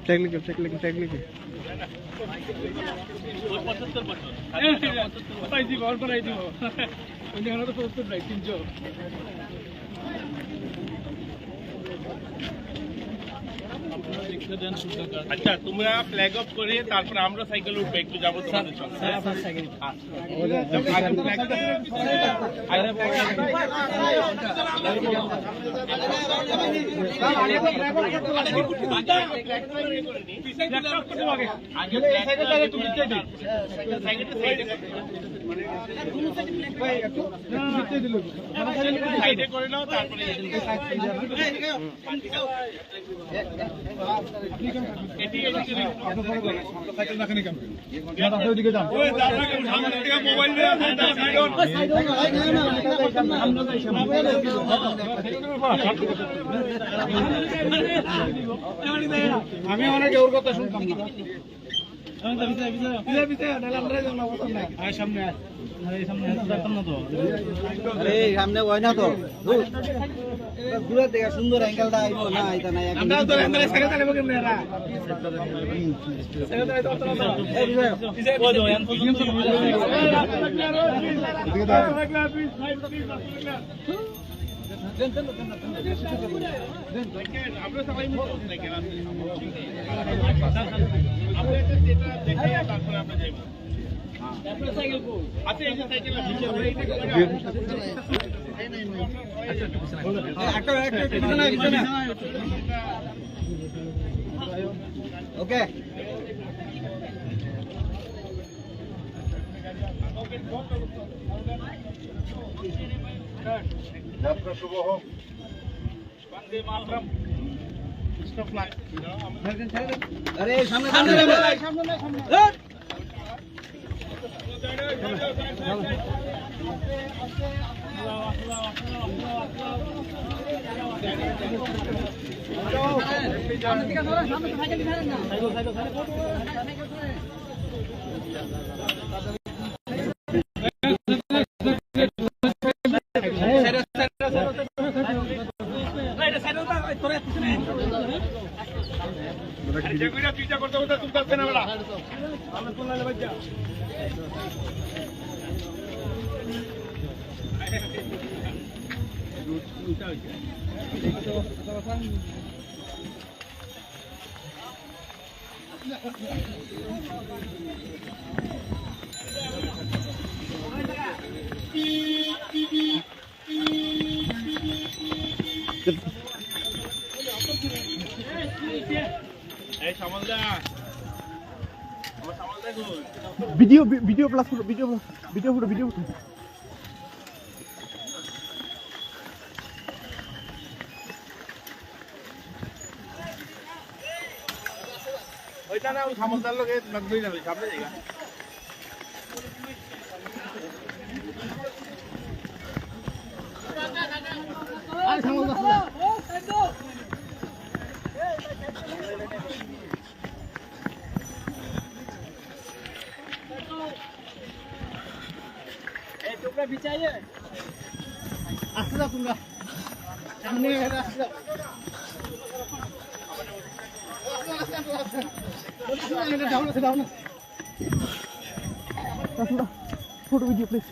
technique আচ্ছা তোমরা flag of করে তারপর আমরা সাইকেল উঠবো একটু যাবো তোমাদের সাইডে করে নাও তারপরে আমি অনেক ওর কথা শুনতাম না সামনে সামনে হয় না তো দূরে থেকে সুন্দর অ্যাঙ্গেলটা আইবো না এটা নাই আমরা তো আমরা ছেড়ে দেব কেমনে এরা ছেড়ে দেব তো ওই তো এন আমরা সবাই আমরা যেটা দেখে তারপরে আমরা যাইবো আচ্ছা এই যে সাইকেল ওকে যাত্রা শুভ হোক বন্দে মাতরম স্টপ লাইন আরে সামনে চিন্তা করতে করতে তুমি থাকবে না বেড়া ভিডিও প্লাস ভিডিও ওইটা না সামন্তার লোকে লাগবেই না সামনে জায়গা আরে সামন্ত टुकड़ा बिछाइए आस्ते जाओ तुम सामने आस्ते जाओ डाउन फोटो वीडियो प्लीज